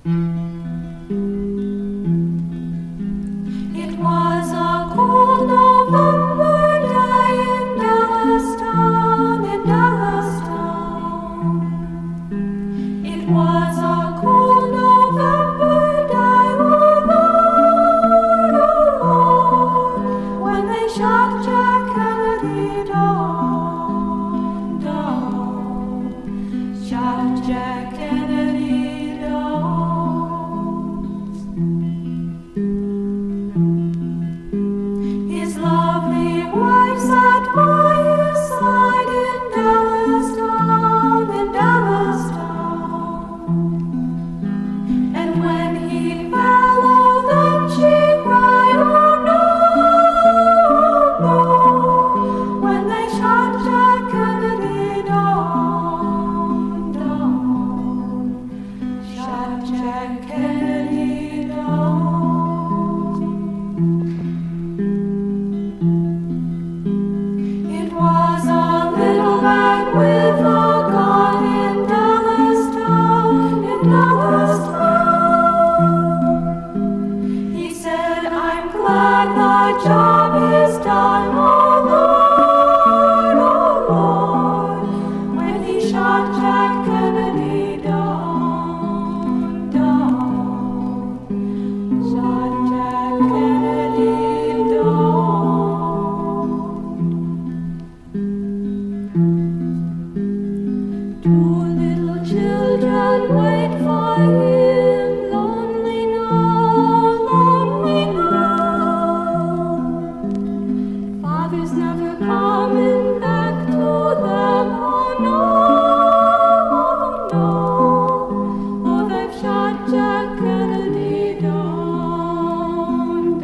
It was a cold November day in Dallastown, It was a cold November day, oh Lord, when they shot Jack Kennedy down, shot Jack Kennedy down. His lovely wife sat by his side in Dallastown, And when he fell, oh, then she cried, oh no, when they shot Jack Kennedy down, shot Jack Kennedy down. It was a little man with a gun in Dallastown, He said, I'm glad the job is done, oh Lord, when he shot Jack Kennedy down, shot Jack Kennedy down. Two little children wait for him, lonely now. Father's never coming back to them, oh no. Oh, they've shot Jack Kennedy down,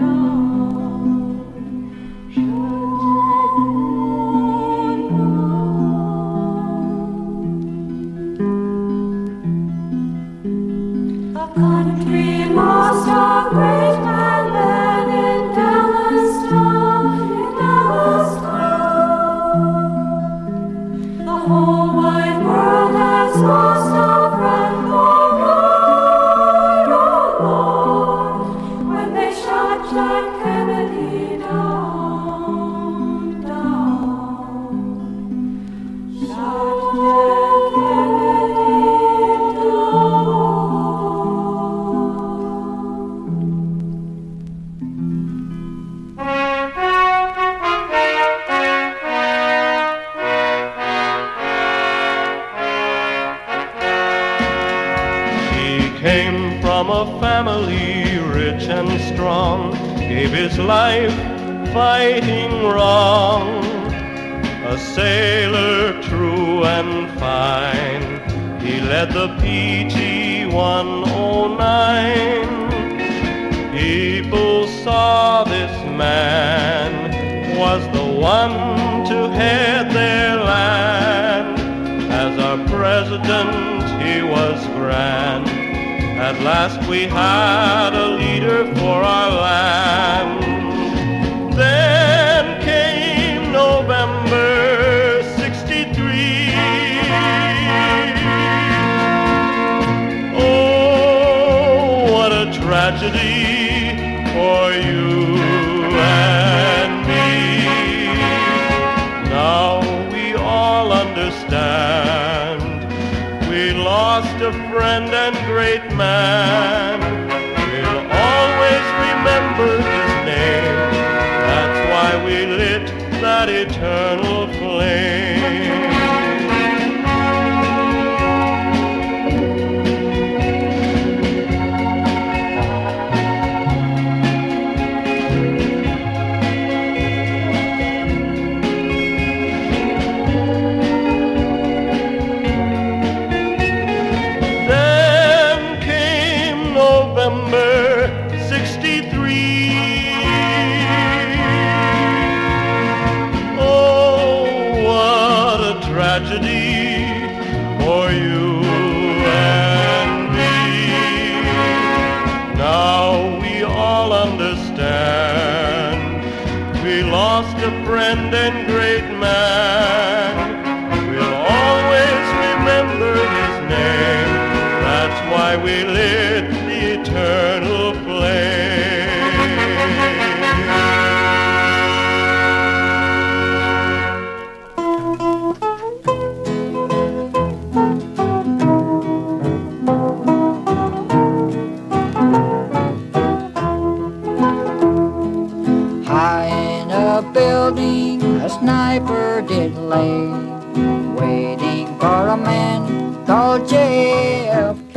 shot Jack Kennedy down. A country lost a great man then in Dallastown, The whole wide world has lost a friend, oh Lord, when they shot Jack Kennedy down, shot Jack Kennedy down. He came from a family rich and strong, gave his life fighting wrong. A sailor true and fine, he led the PG 109. People saw this man was the one to head their land. As our president, he was grand. At last we had a leader for our land. Then came November '63. Oh, what a tragedy for you and me. Now we all understand. We lost a friend and great man. We'll always remember his name. That's why we lit that eternal flame. November '63. Oh, what a tragedy for you and me. Now we all understand. We lost a friend and great man. We'll always remember his name. That's why why we lit the eternal flame. High in a building, a sniper did lay, waiting for a man called JFK.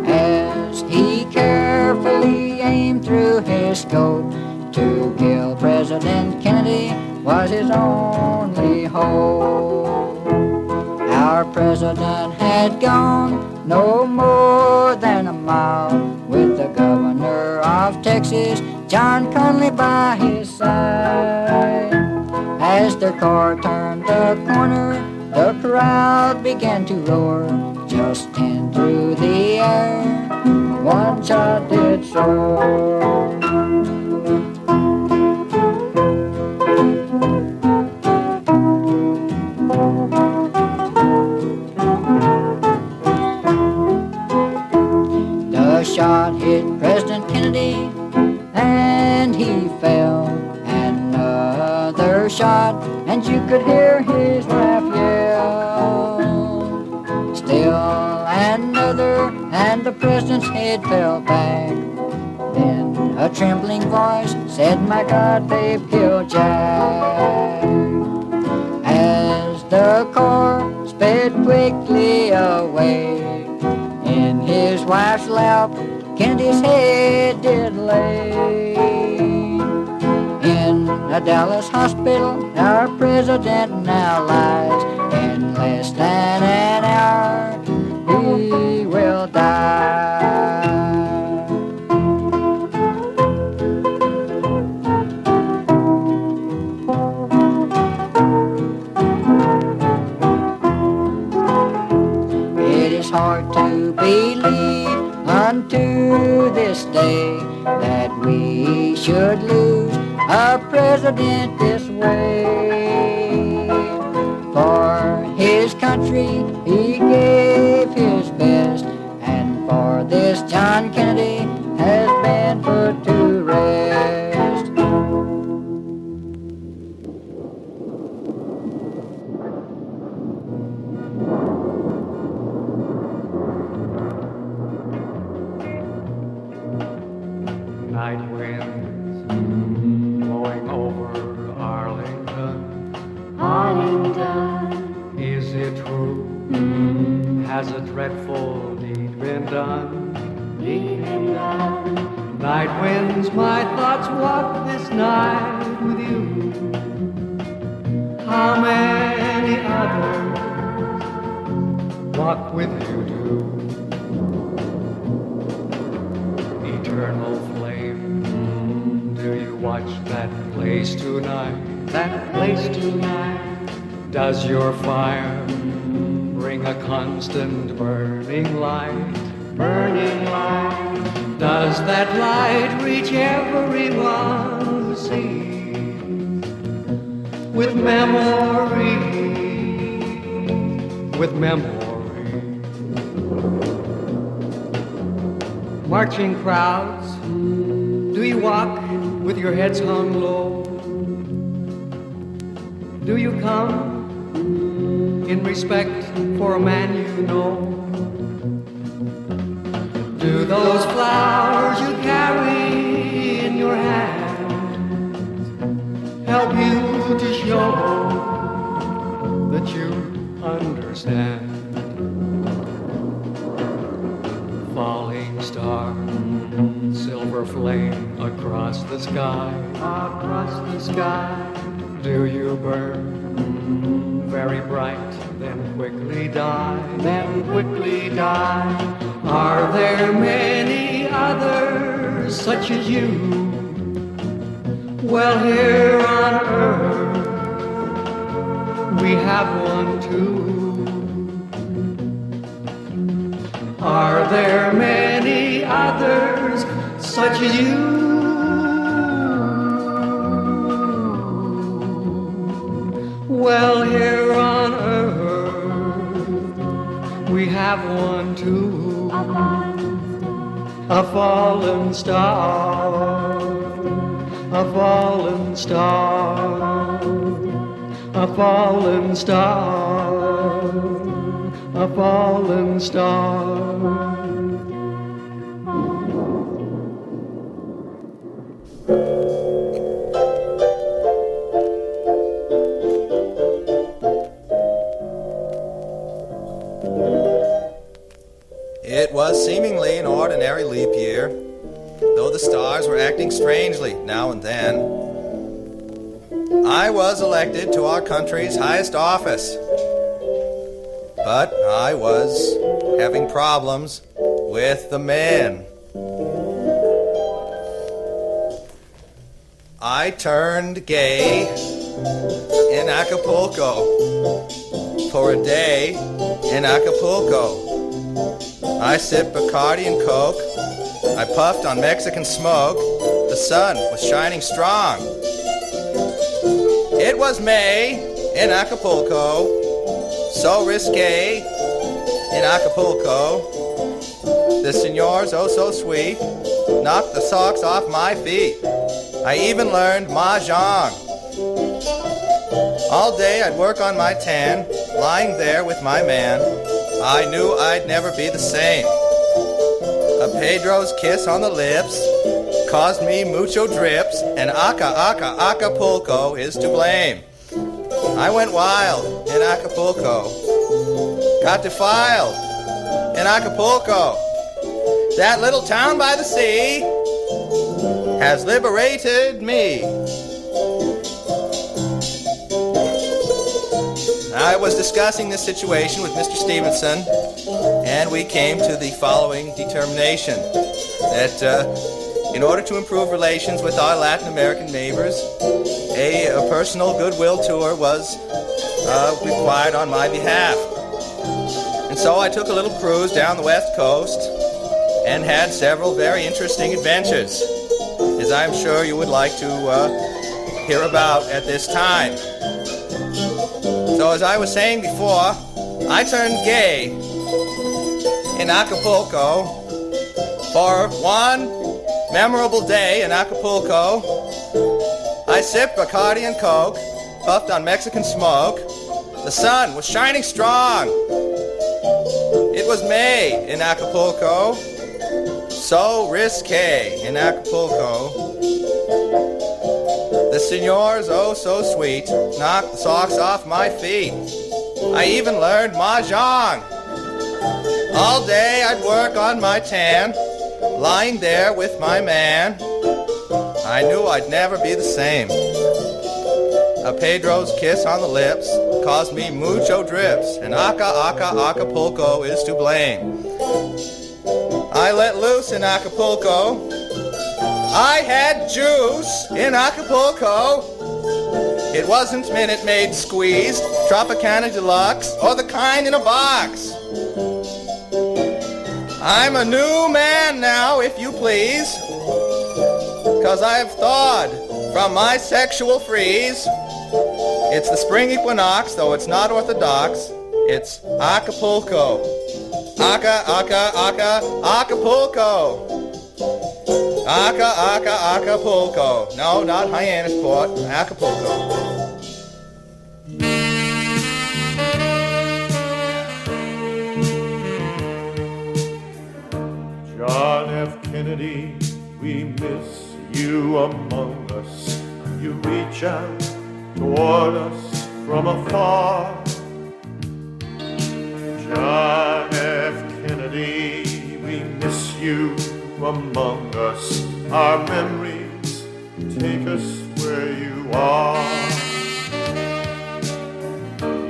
As he carefully aimed through his scope, to kill President Kennedy was his only hope. Our president had gone no more than a mile, with the governor of Texas, John Conley, by his side. As their car turned the corner, the crowd began to roar. Just 10 through the air, one shot did soar. The shot hit President Kennedy and he fell. Another shot and you could hear his laugh yell. Still another and the president's head fell back. Then a trembling voice said, "My God, they've killed Jack." As the car sped quickly away, in his wife's lap Kennedy's head did lay. In a Dallas hospital, our president now lies. In less than an hour, he will die. It is hard to believe unto this day that we should lose a president this way. For his country he gave his best, and for this John Kennedy has been put to rest. Night winds blowing over Arlington. Arlington, Is it true? Has a dreadful deed been done? leave him done. Night winds, my thoughts walk this night with you. How many others walk with you too? Eternal flame, do you watch that place tonight? That place tonight. Does your fire bring a constant burning light? Burning light. Does that light reach everyone who sees? With memory, with memory. Marching crowds, do you walk with your heads hung low? Do you come in respect for a man you know? Do those flowers you carry in your hand help you to show that you understand? Falling star, silver flame across the sky, across the sky. Do you burn very bright, then quickly die, then quickly die? Are there many others such as you? Well, here on earth we have one too. Are there many others such as you? Well, here on earth we have one too. A fallen star, a fallen star, a fallen star, a fallen star. It was seemingly an ordinary leap year, though the stars were acting strangely now and then. I was elected to our country's highest office, but I was having problems with the men. I turned gay in Acapulco for a day in Acapulco. I sipped Bacardi and Coke. I puffed on Mexican smoke. The sun was shining strong. It was May in Acapulco, so risque in Acapulco. The senors, oh so sweet, knocked the socks off my feet. I even learned mahjong. All day I'd work on my tan, lying there with my man. I knew I'd never be the same. A Pedro's kiss on the lips caused me mucho drips, and Acapulco is to blame. I went wild in Acapulco, got defiled in Acapulco. That little town by the sea has liberated me. I was discussing this situation with Mr. Stevenson, and we came to the following determination, that in order to improve relations with our Latin American neighbors, a personal goodwill tour was required on my behalf. And so I took a little cruise down the west coast and had several very interesting adventures, as I'm sure you would like to hear about at this time. So as I was saying before, I turned gay in Acapulco for one memorable day in Acapulco. I sipped Bacardi and Coke, puffed on Mexican smoke. The sun was shining strong. It was May in Acapulco, so risque in Acapulco. The senors, oh so sweet, knocked the socks off my feet. I even learned mahjong. All day I'd work on my tan, lying there with my man. I knew I'd never be the same. A Pedro's kiss on the lips caused me mucho drips, and Acapulco is to blame. I let loose in Acapulco. I had juice in Acapulco. It wasn't Minute Maid squeezed, Tropicana Deluxe, or the kind in a box. I'm a new man now, if you please, 'cause I've thawed from my sexual freeze. It's the spring equinox, though it's not orthodox. It's Acapulco. Acapulco. Acapulco. No, not Hyannisport. Acapulco. John F. Kennedy, we miss you among us. You reach out toward us from afar. John F. Kennedy, we miss you among us. Our memories take us where you are.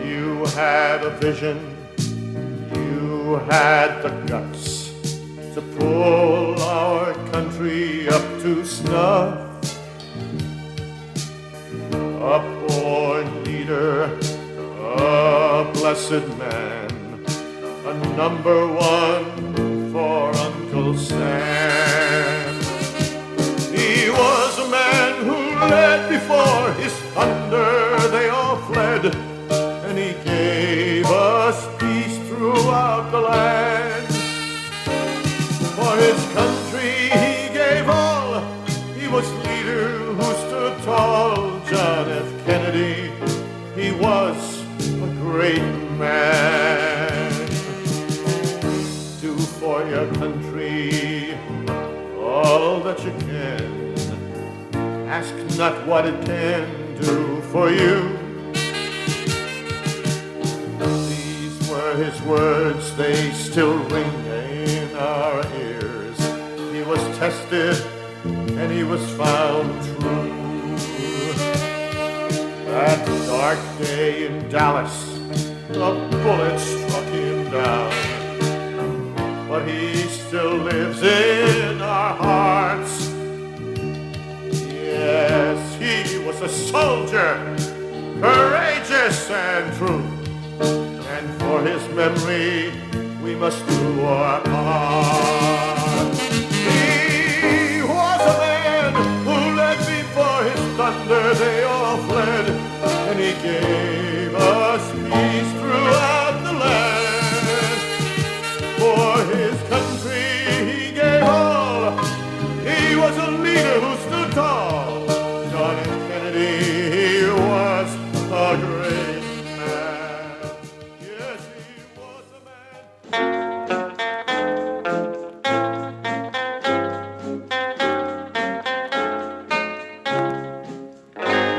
You had a vision, you had the guts to pull our country up to snuff. A born leader, a blessed man, a number one for Uncle Sam. He was a man who led before his thunder, they all fled, and he gave us peace throughout the land. his country he gave all. He was leader who stood tall. John F. Kennedy, he was a great man. Do for your country all that you can. Ask not what it can do for you. These were his words, they still ring in our ears. He was tested and he was found true. That dark day in Dallas, a bullet struck him down. But he still lives in our hearts. Yes, he was a soldier, courageous and true. And for his memory, we must do our part. He was a man who led before his thunder, they all fled. And he gave us peace throughout the land. For his country he gave all. He was a leader who stood tall. John F. Kennedy, he was a great man. Yes, he was a man.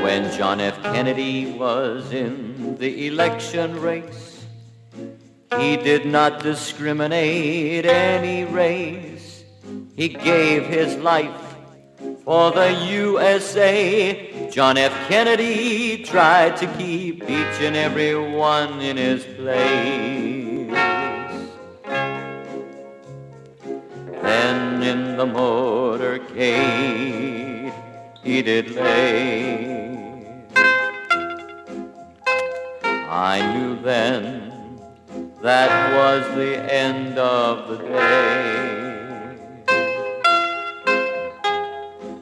When John F. Kennedy was in the election race, he did not discriminate any race. He gave his life for the USA. John F. Kennedy tried to keep each and every one in his place. Then in the motorcade he did lay. I knew then that was the end of the day.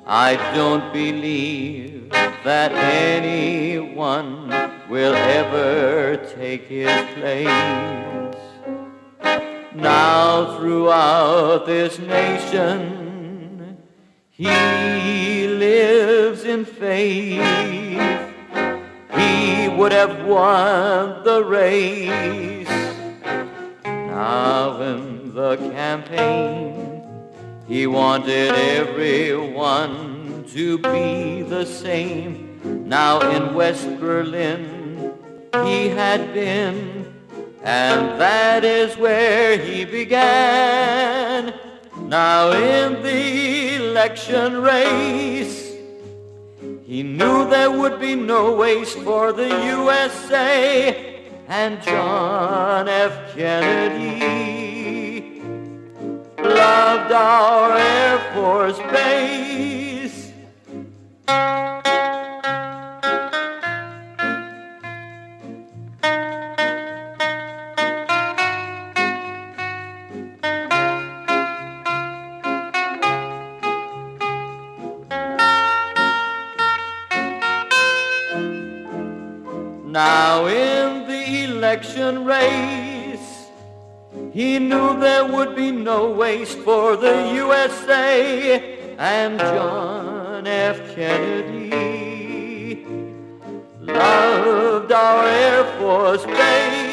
I don't believe that anyone will ever take his place. Now throughout this nation, he lives in faith. He would have won the race. Now in the campaign, he wanted everyone to be the same. Now in West Berlin he had been, and that is where he began. Now in the election race, he knew there would be no waste for the USA, and John F. Kennedy loved our Air Force Base. Now in the election race, he knew there would be no waste for the USA, and John F. Kennedy loved our Air Force Base.